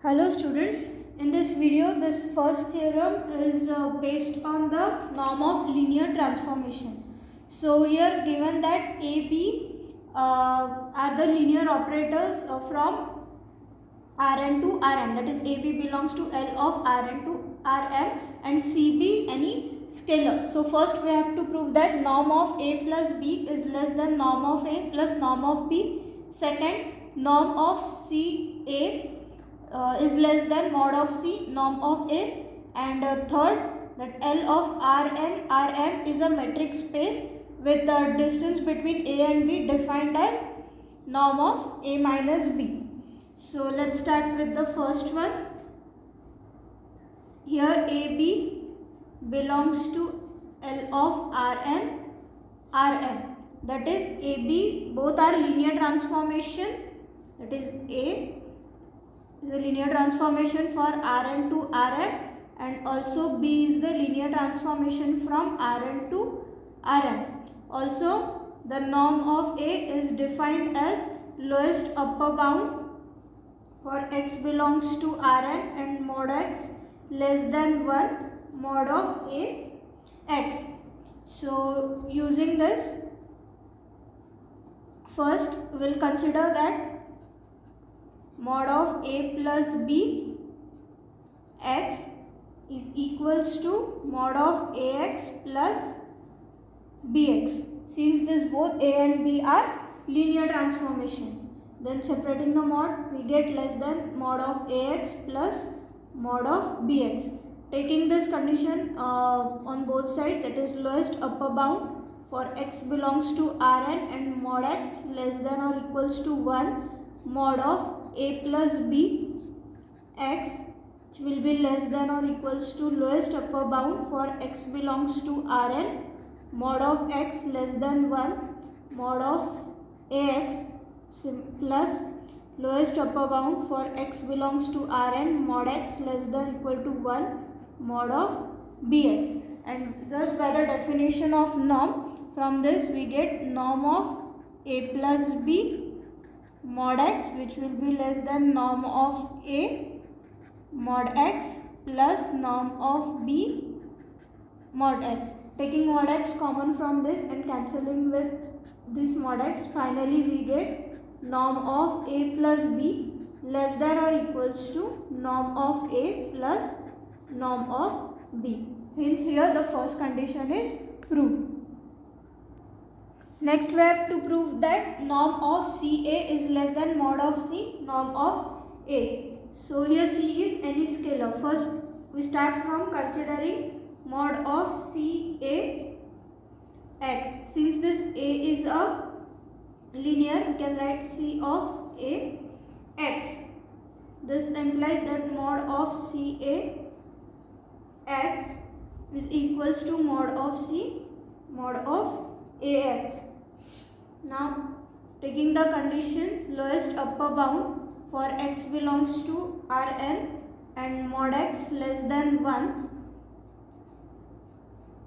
Hello students, in this video this first theorem is based on the norm of linear transformation. So here given that AB are the linear operators from Rn to Rm, that is AB belongs to L of Rn to Rm and CB any scalar. So first we have to prove that norm of A plus B is less than norm of A plus norm of B. Second, norm of CA is less than mod of C norm of A, and third, that L of Rm is a metric space with the distance between A and B defined as norm of A minus B. So let's start with the first one. Here AB belongs to L of Rm, that is AB both are linear transformation, that is A is a linear transformation for Rn to Rm, and also B is the linear transformation from Rn to Rm. Also the norm of A is defined as lowest upper bound for x belongs to Rn and mod x less than 1 mod of A x. So using this, first we will consider that mod of A plus B x is equals to mod of Ax plus Bx. Since this both A and B are linear transformation, then separating the mod we get less than mod of Ax plus mod of Bx. Taking this condition on both sides, that is lowest upper bound for x belongs to Rn and mod x less than or equals to 1 mod of A plus B x, which will be less than or equals to lowest upper bound for x belongs to Rn mod of x less than 1 mod of Ax plus lowest upper bound for x belongs to Rn mod x less than equal to 1 mod of Bx. And thus by the definition of norm, from this we get norm of A plus B mod x, which will be less than norm of A mod x plus norm of B mod x. Taking mod x common from this and cancelling with this mod x, finally we get norm of A plus B less than or equals to norm of A plus norm of B. Hence here the first condition is proved. Next we have to prove that norm of CA is less than mod of C norm of A. So here C is any scalar. First we start from considering mod of CA x. Since this A is a linear, we can write C of A x. This implies that mod of CA x is equals to mod of C mod of Ax. Now taking the condition lowest upper bound for x belongs to Rn and mod x less than 1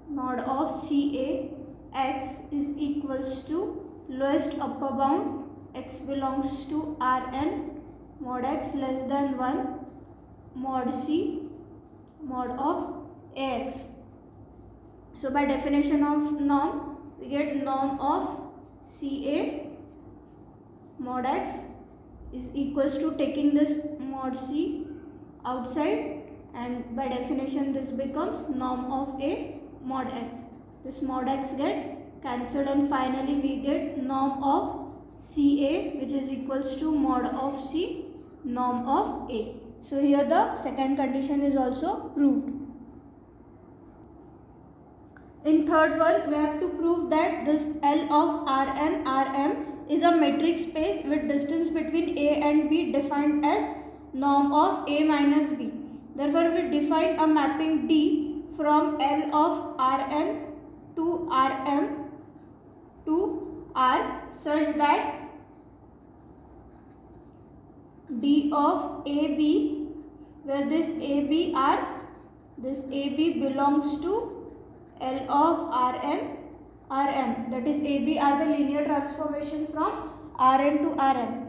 mod of Ca x is equals to lowest upper bound x belongs to Rn mod x less than 1 mod C mod of Ax. So by definition of norm, we get norm of Ca mod x is equals to taking this mod C outside, and by definition this becomes norm of A mod x. This mod x get cancelled and finally we get norm of Ca, which is equals to mod of C norm of A. So here the second condition is also proved. In third one, we have to prove that this L of Rn Rm is a metric space with distance between A and B defined as norm of A minus B. Therefore, we define a mapping D from L of Rn to Rm to R such that D of AB, where this AB belongs to L of Rn, that is AB are the linear transformation from Rn to Rm.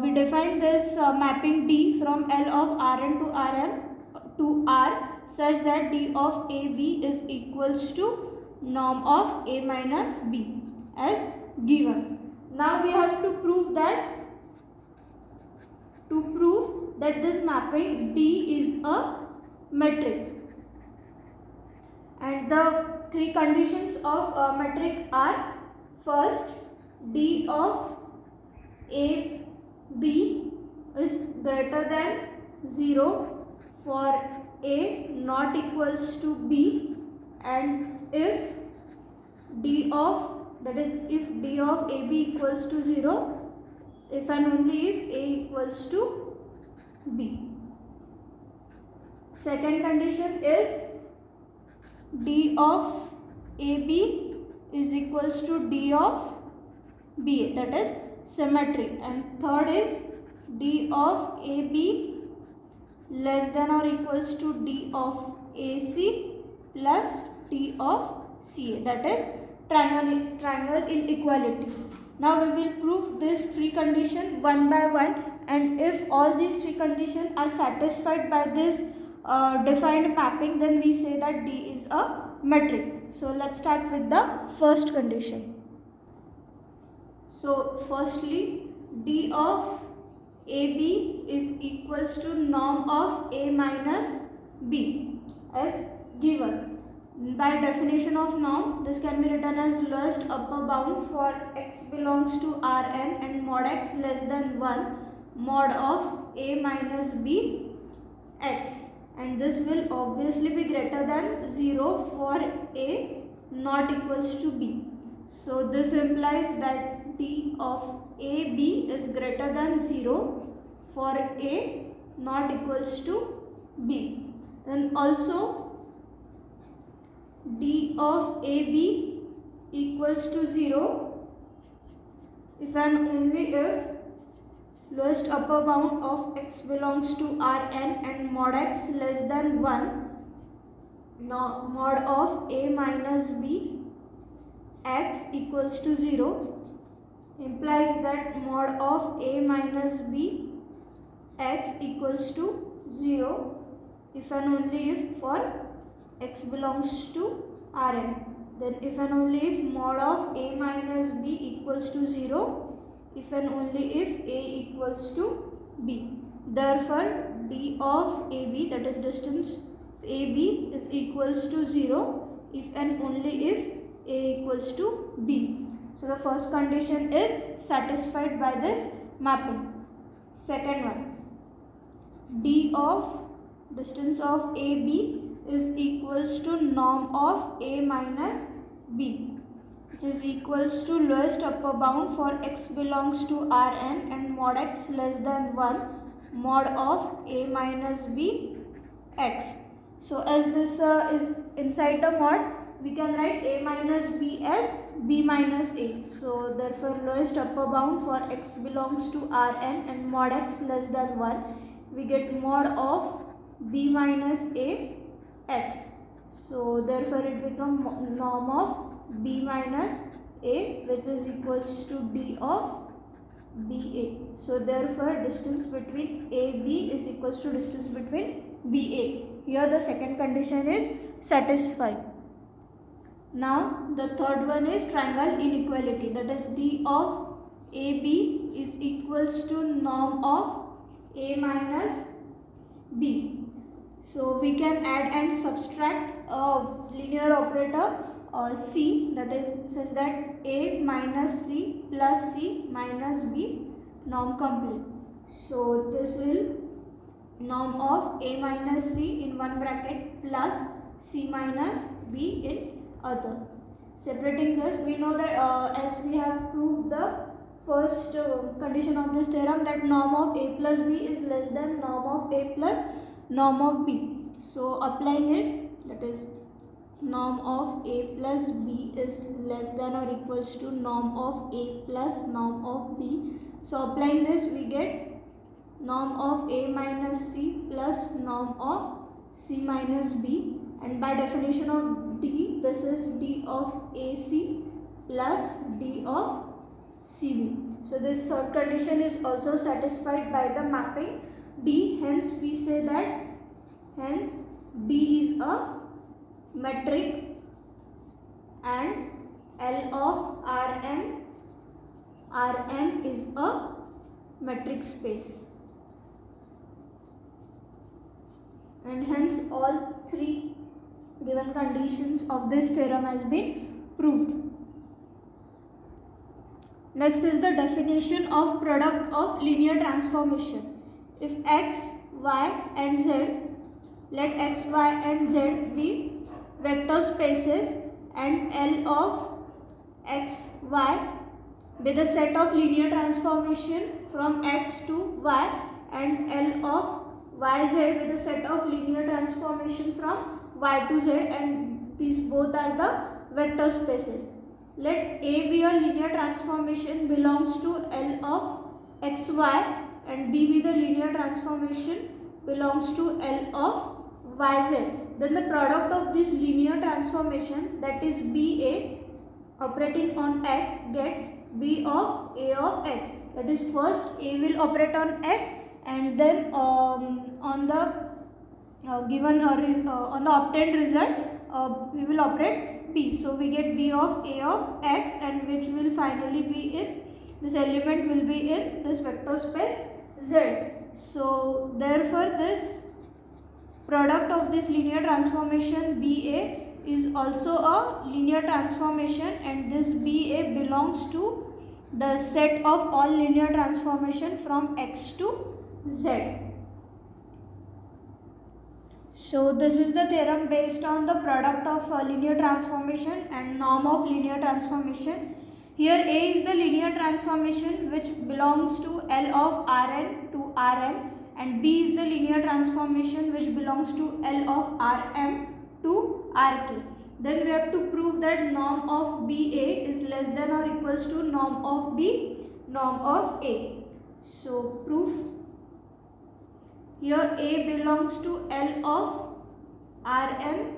we define this mapping D from L of Rn to R such that D of AB is equals to norm of A minus B as given. Now we have to prove that this mapping D is a metric, and the three conditions of metric are: first, D of AB is greater than 0 for A not equals to B, and if D of AB equals to 0, if and only if A equals to B. Second condition is D of AB is equals to D of BA, that is symmetry. And third is D of AB less than or equals to D of AC plus D of CA, that is triangle inequality. Now we will prove these three conditions one by one, and if all these three conditions are satisfied by this defined mapping, then we say that D is a metric. So let's start with the first condition. So firstly, D of AB is equals to norm of A minus B as given. By definition of norm, this can be written as lowest upper bound for x belongs to Rn and mod x less than 1 mod of A minus B x, and this will obviously be greater than 0 for A not equals to B. So this implies that D of AB is greater than 0 for A not equals to B. Then also D of AB equals to 0 if and only if lowest upper bound of x belongs to Rn and mod x less than 1 mod of A minus B x equals to 0 implies that mod of A minus B x equals to 0 if and only if for x belongs to Rn. Then if and only if mod of A minus B equals to 0 if and only if A equals to B. Therefore D of AB, that is distance AB, is equals to 0 if and only if A equals to B. So the first condition is satisfied by this mapping. Second one, D of distance of AB is equals to norm of A minus B, which is equals to lowest upper bound for x belongs to Rn and mod x less than 1 mod of A minus B x. So as this is inside the mod, we can write A minus B as B minus A. So therefore lowest upper bound for x belongs to Rn and mod x less than 1, we get mod of B minus A x. So therefore it becomes norm of B minus A, which is equals to D of BA. So therefore distance between AB is equals to distance between BA. Here the second condition is satisfied. Now the third one is triangle inequality, that is D of AB is equals to norm of A minus B. So we can add and subtract a linear operator C, that is such that A minus C plus C minus B norm complete. So this will norm of A minus C in one bracket plus C minus B in other. Separating this, we know that as we have proved the first condition of this theorem, that norm of A plus B is less than norm of A plus norm of B. So applying it, that is norm of A plus B is less than or equals to norm of A plus norm of B. So applying this, we get norm of A minus C plus norm of C minus B, and by definition of D, this is D of AC plus D of CB. So this third condition is also satisfied by the mapping D. Hence we say that hence D is a metric and L of Rm is a metric space. And hence all three given conditions of this theorem has been proved. Next is the definition of product of linear transformation. If x, y and z, let x, y and z be vector spaces and L of x, y be the set of linear transformation from x to y and L of yz with the set of linear transformation from y to z, and these both are the vector spaces. Let A be a linear transformation belongs to L of xy and B be the linear transformation belongs to L of yz. Then the product of this linear transformation, that is BA operating on x, get B of A of x. That is, first A will operate on x and then on the given on the obtained result we will operate B. So we get B of A of x, and which will finally be in this element will be in this vector space Z. So therefore this product of this linear transformation BA is also a linear transformation, and this BA belongs to the set of all linear transformation from x to z. So this is the theorem based on the product of linear transformation and norm of linear transformation. Here A is the linear transformation which belongs to L of Rn to Rm, and B is the linear transformation which belongs to L of Rm to Rk. Then we have to prove that norm of BA is less than or equals to norm of B, norm of A. So proof. Here A belongs to L of Rm,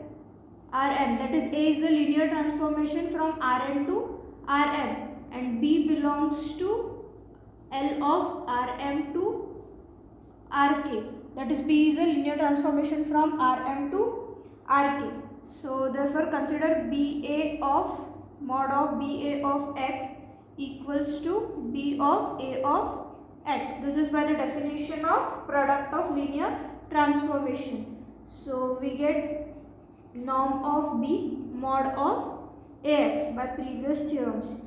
that is A is the linear transformation from Rn to Rm, and B belongs to L of Rm to Rk, that is B is a linear transformation from Rm to Rk. So therefore consider BA of mod of BA of x equals to B of A of x. This is by the definition of product of linear transformation. So we get norm of B mod of Ax by previous theorems.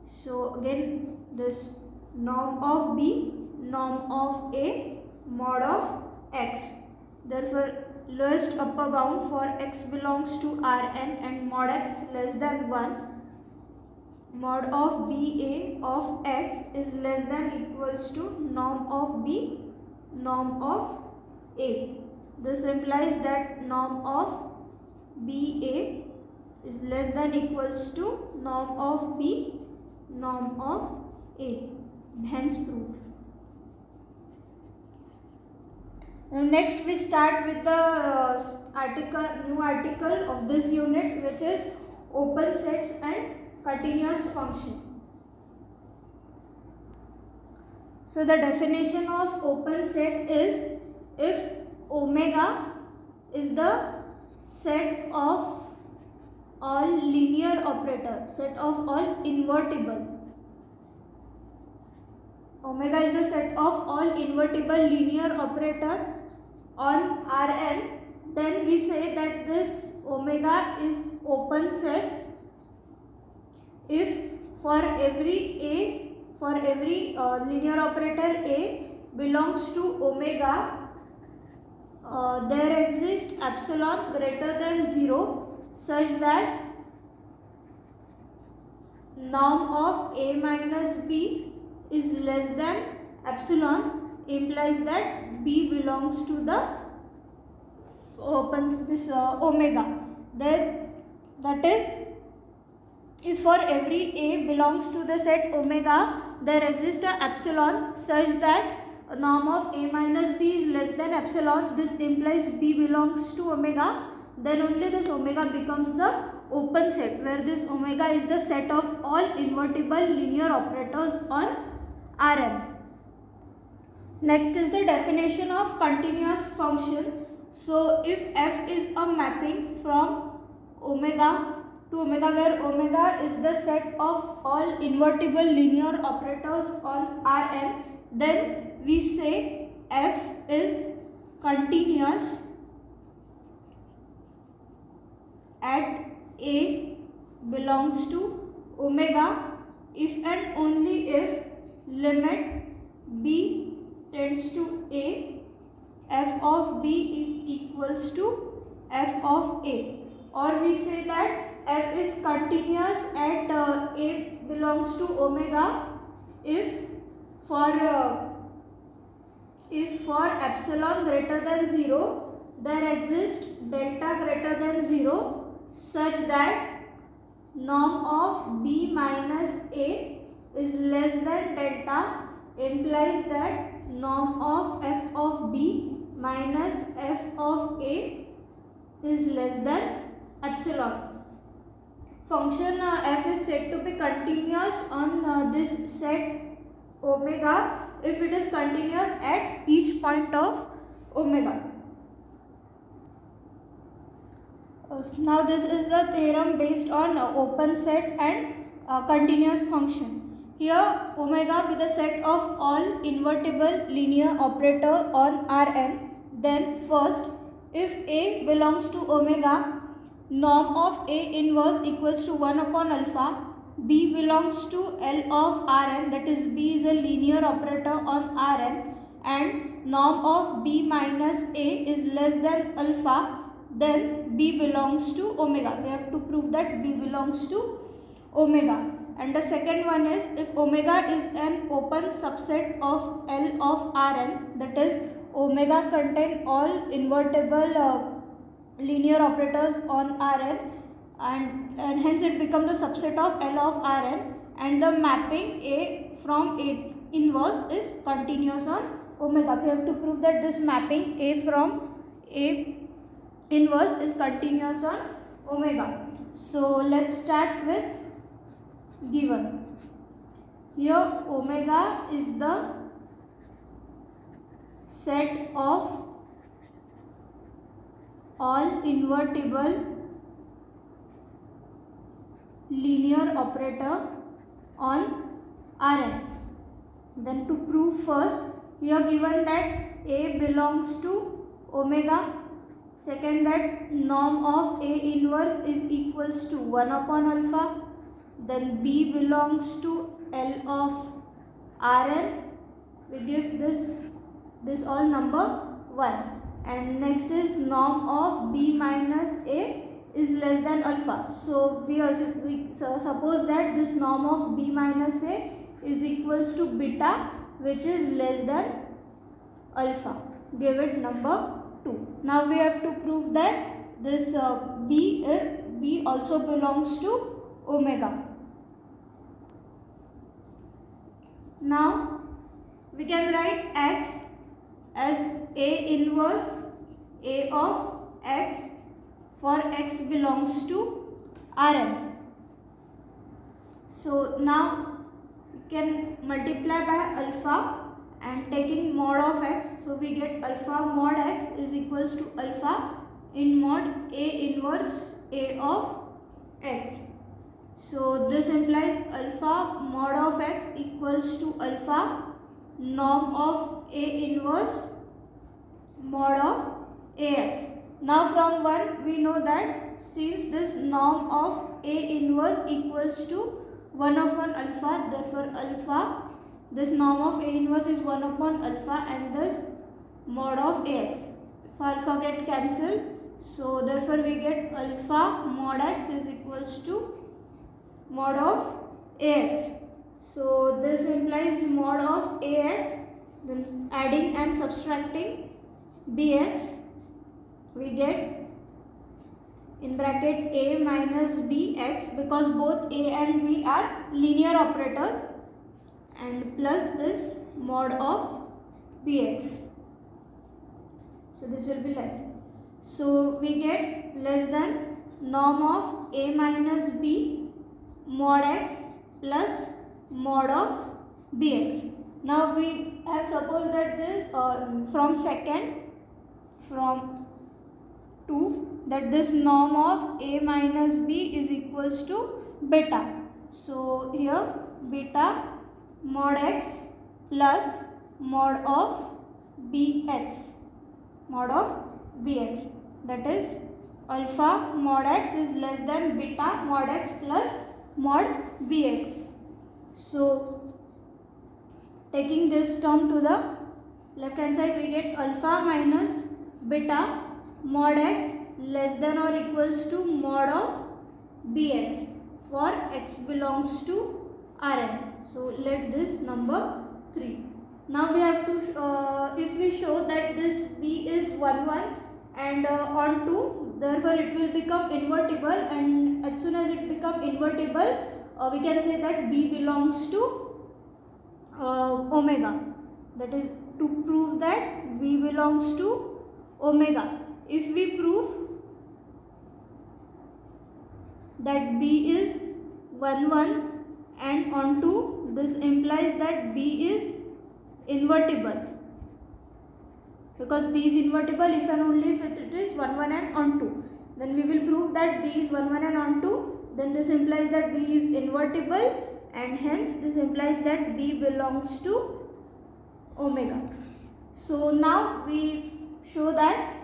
So again this norm of B, norm of A, mod of x. Therefore lowest upper bound for x belongs to Rn and mod x less than 1. Mod of BA of x is less than equals to norm of B, norm of A. This implies that norm of BA is less than equals to norm of B, norm of A. Hence proved. Now next we start with the new article of this unit, which is open sets and continuous function. So the definition of open set is if omega is the set of all linear operator, set of all invertible. Omega is the set of all invertible linear operator on Rn, then we say that this omega is open set if for every linear operator A belongs to omega, there exists epsilon greater than 0 such that norm of A minus B is less than epsilon, implies that B belongs to the omega. Then that is, if for every A belongs to the set omega, there exists a epsilon such that norm of A minus B is less than epsilon. This implies B belongs to omega. Then only this omega becomes the open set, where this omega is the set of all invertible linear operators on Rn. Next is the definition of continuous function. So if f is a mapping from omega to omega, where omega is the set of all invertible linear operators on Rn, then we say f is continuous at a belongs to omega if and only if limit b tends to a, f of b is equals to f of a. Or we say that f is continuous at a belongs to omega if for epsilon greater than 0 there exists delta greater than 0 such that norm of b minus a is less than delta, implies that norm of f of b minus f of a is less than epsilon. Function f is said to be continuous on this set omega if it is continuous at each point of omega. Now this is the theorem based on open set and continuous function. Here omega be the set of all invertible linear operator on Rn. Then first, if a belongs to omega, norm of a inverse equals to 1 upon alpha. B belongs to L of Rn, that is b is a linear operator on Rn, and norm of b minus a is less than alpha, then b belongs to omega. We have to prove that b belongs to omega. And the second one is if omega is an open subset of L of Rn, that is omega contain all invertible linear operators on Rn, and hence it becomes the subset of L of Rn, and the mapping a from a inverse is continuous on omega. We have to prove that this mapping a from a inverse is continuous on omega. So let's start with given. Here omega is the set of all invertible linear operator on Rn. Then to prove first, here given that a belongs to omega, second that norm of a inverse is equals to 1 upon alpha, then b belongs to L of Rn, we give this all number 1, and next is norm of b minus a is less than alpha. So we suppose that this norm of b minus a is equals to beta, which is less than alpha. Give it number 2. Now we have to prove that this b also belongs to omega. Now we can write x as a inverse a of x for x belongs to Rn. So now you can multiply by alpha and taking mod of x, so we get alpha mod x is equals to alpha in mod a inverse a of x. So this implies alpha mod of x equals to alpha norm of a inverse mod of ax. Now from 1 we know that since this norm of a inverse equals to 1 upon alpha, therefore alpha, this norm of a inverse is 1 upon alpha, and this mod of ax. If alpha get cancelled, so therefore we get alpha mod x is equals to mod of ax. So this implies mod of ax, then adding and subtracting bx, we get in bracket a minus bx, because both a and b are linear operators, and plus this mod of bx. So this will be less. So we get less than norm of a minus b mod x plus mod of bx. Now we have supposed that this from 2 that this norm of a minus b is equals to beta. So here beta mod x plus mod of bx, that is alpha mod x is less than beta mod x plus mod bx. So taking this term to the left hand side, we get alpha minus beta mod x less than or equals to mod of bx for x belongs to Rn. So let this number 3. Now we have to if we show that this b is 1 1 and on 2, therefore it will become invertible, and as soon as it become invertible we can say that b belongs to omega. That is to prove that b belongs to omega. If we prove that b is 1 1 and on 2, this implies that b is invertible, because b is invertible if and only if it is 1 1 and on 2. Then we will prove that b is 1 1 and on 2. Then this implies that b is invertible, and hence this implies that b belongs to omega. So now we show that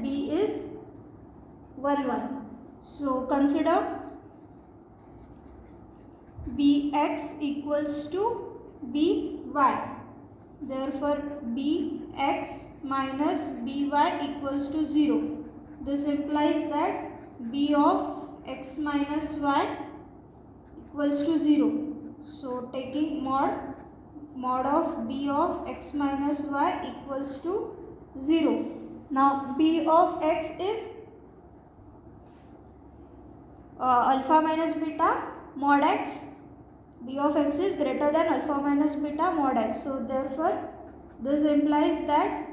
b is 1 1. So consider bx equals to by. Therefore bx minus by equals to 0. This implies that b of x minus y equals to 0. So taking mod of b of x minus y equals to 0. Now b of x is alpha minus beta mod x. B of x is greater than alpha minus beta mod x. So therefore this implies that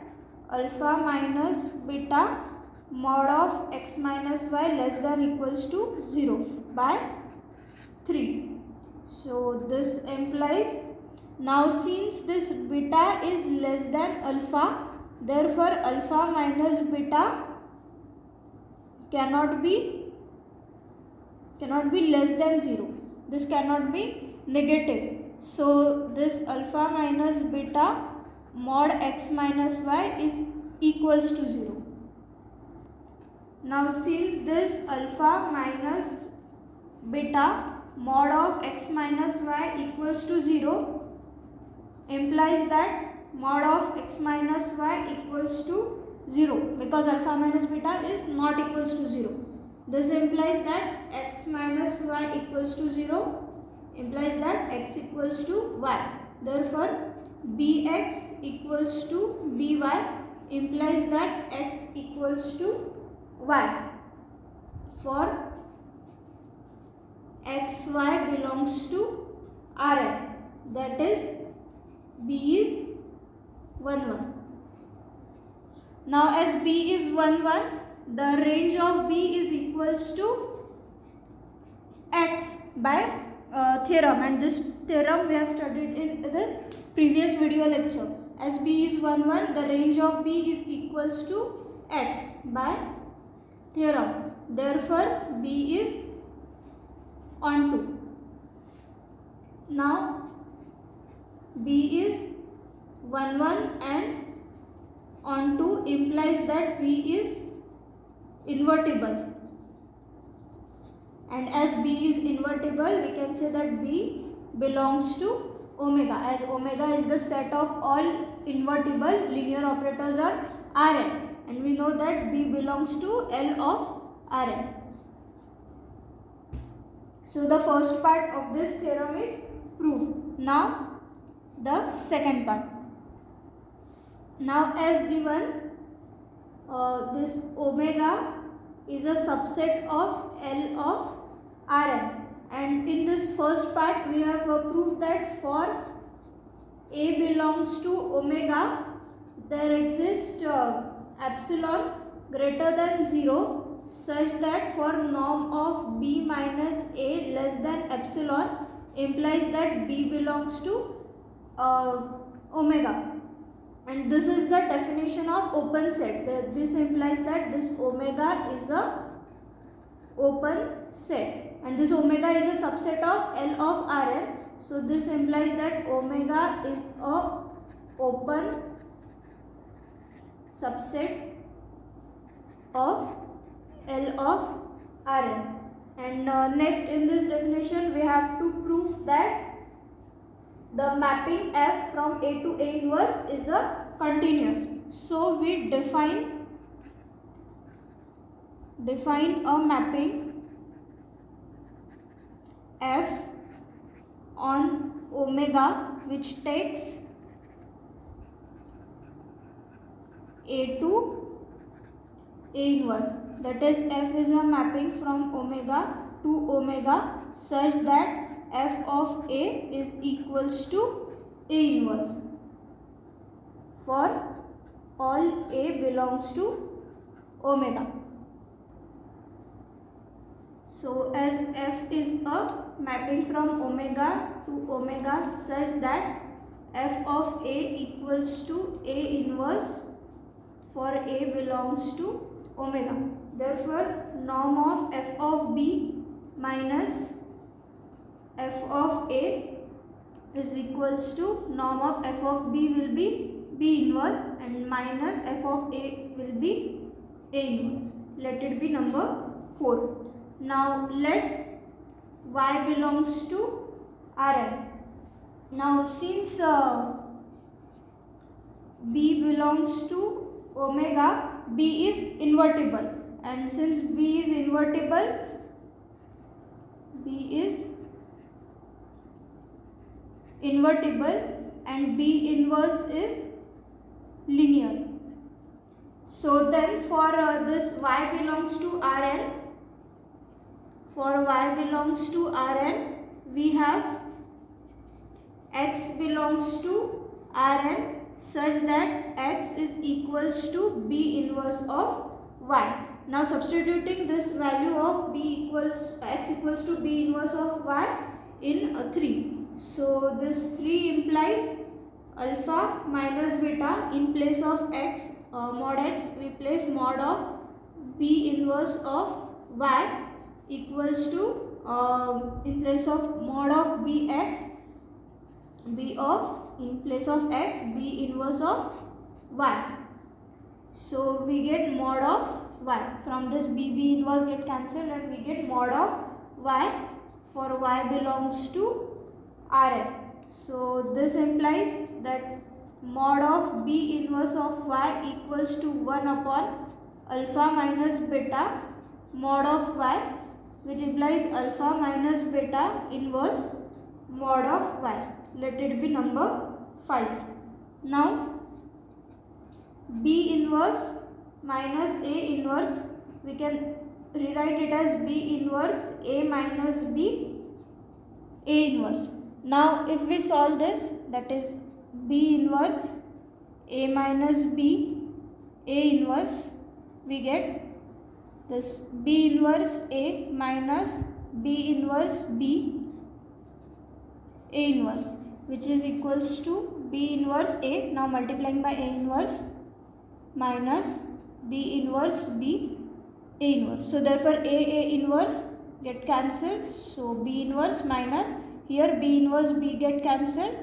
alpha minus beta mod of x minus y less than equals to 0 by 3. So this implies, now since this beta is less than alpha, therefore alpha minus beta cannot be less than 0. This cannot be negative. So this alpha minus beta mod x minus y is equals to 0. Now since this alpha minus beta mod of x minus y equals to 0, implies that mod of x minus y equals to 0, because alpha minus beta is not equals to 0. This implies that x minus y equals to 0, implies that x equals to y. Therefore bx equals to by implies that x equals to y for xy belongs to Rn, that is b is 1 1. Now as b is 1 1, the range of b is equals to x by theorem, and this theorem we have studied in this previous video lecture. As b is 1 1, the range of b is equals to x by theorem. Therefore b is on 2. Now b is 1 1 and on 2 implies that b is invertible, and as b is invertible, we can say that b belongs to omega, as omega is the set of all invertible linear operators on Rn, and we know that b belongs to L of Rn. So the first part of this theorem is proved. Now the second part. Now as given, this omega is a subset of L of Rn, and in this first part we have proved that for A belongs to omega, there exists epsilon greater than 0 such that for norm of b minus a less than epsilon implies that b belongs to omega, and this is the definition of open set. This implies that this omega is a open set, and this omega is a subset of L of Rn. So this implies that omega is a open subset of L of Rn. And next in this definition we have to prove that the mapping F from A to A inverse is a continuous. So we define a mapping F on omega which takes A to A inverse. That is, F is a mapping from omega to omega such that F of A is equals to A inverse for all A belongs to omega. So as F is a mapping from omega to omega such that F of A equals to A inverse for A belongs to omega. Therefore, norm of F of B minus F of A is equals to norm of F of B will be B inverse and minus F of A will be A inverse. Let it be number 4. Now let Y belongs to Rn. Now since B belongs to omega, B is invertible, and since B is invertible, and B inverse is linear. So then for this Y belongs to Rn, we have X belongs to Rn such that X is equals to B inverse of Y. Now substituting this value of X equals to B inverse of Y in 3. So this 3 implies alpha minus beta. In place of X, mod X, we place mod of B inverse of Y equals to in place of mod of Bx, in place of X, B inverse of Y. So we get mod of Y. From this B inverse get cancelled and we get mod of Y for Y belongs to Rn. So this implies that mod of B inverse of Y equals to 1 upon alpha minus beta mod of Y, which implies alpha minus beta inverse mod of Y. Let it be number 5. Now B inverse minus A inverse, we can rewrite it as B inverse A minus B A inverse. Now if we solve this, that is B inverse A minus B A inverse, we get this B inverse A minus B inverse B A inverse, which is equals to B inverse A, now multiplying by A inverse, minus B inverse B A inverse. So therefore A inverse get cancelled, so B inverse minus, here B inverse B get cancelled,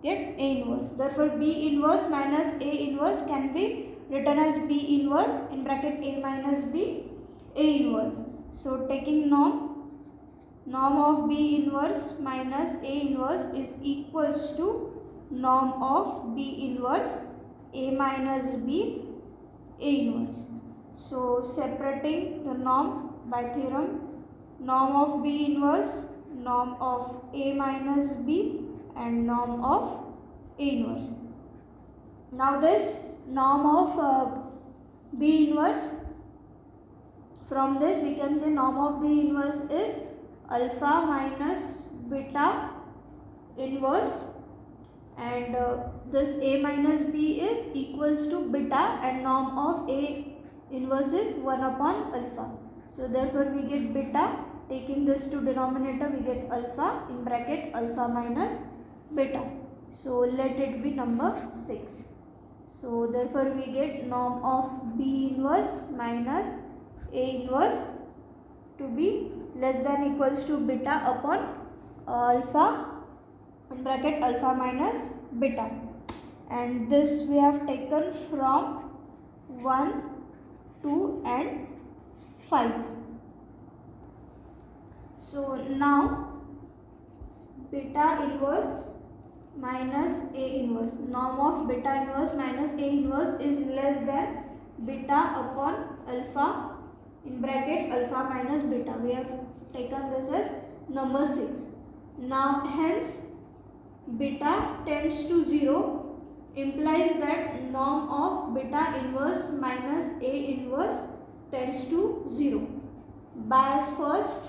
get A inverse. Therefore B inverse minus A inverse can be written as B inverse in bracket A minus B A inverse. So taking norm of B inverse minus A inverse is equals to norm of B inverse A minus B A inverse. So separating the norm by theorem, norm of B inverse, norm of A minus B and norm of A inverse. Now this norm of B inverse, from this we can say norm of B inverse is alpha minus beta inverse, and this A minus B is equals to beta, and norm of A inverse is 1 upon alpha. So therefore we get beta. Taking this to denominator, we get alpha in bracket alpha minus beta. So let it be number 6. So therefore we get norm of B inverse minus A inverse to be less than equals to beta upon alpha in bracket alpha minus beta. And this we have taken from 1, 2 and 5. So now beta inverse minus A inverse, norm of beta inverse minus A inverse is less than beta upon alpha in bracket alpha minus beta. We have taken this as number 6. Now hence beta tends to 0 implies that norm of beta inverse minus A inverse tends to 0. By first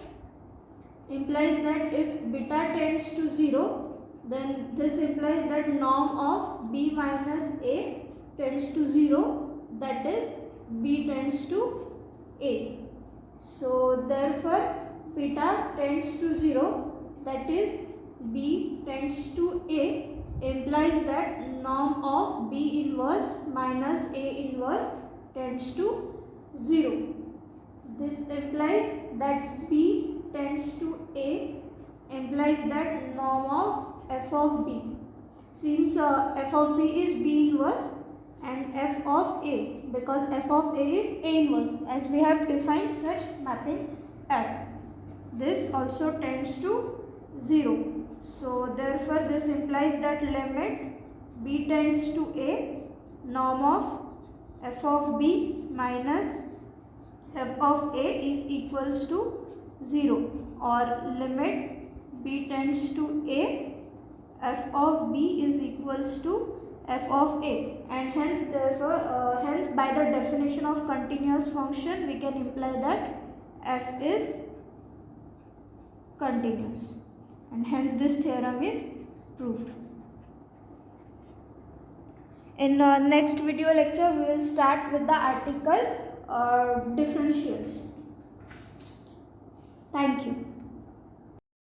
implies that if beta tends to 0, then this implies that norm of B minus A tends to 0, that is B tends to A. So therefore beta tends to 0, that is B tends to A, implies that norm of B inverse minus A inverse tends to 0. This implies that B tends to A, implies that norm of f of B. Since f of B is B inverse and f of A, because f of A is A inverse, as we have defined such mapping f. This also tends to 0. So therefore this implies that limit B tends to A, norm of f of B minus f of A is equals to 0, or limit B tends to A, f of B is equals to f of A, and hence therefore hence by the definition of continuous function we can imply that f is continuous, and hence this theorem is proved. In next video lecture we will start with the article differentials. Thank you.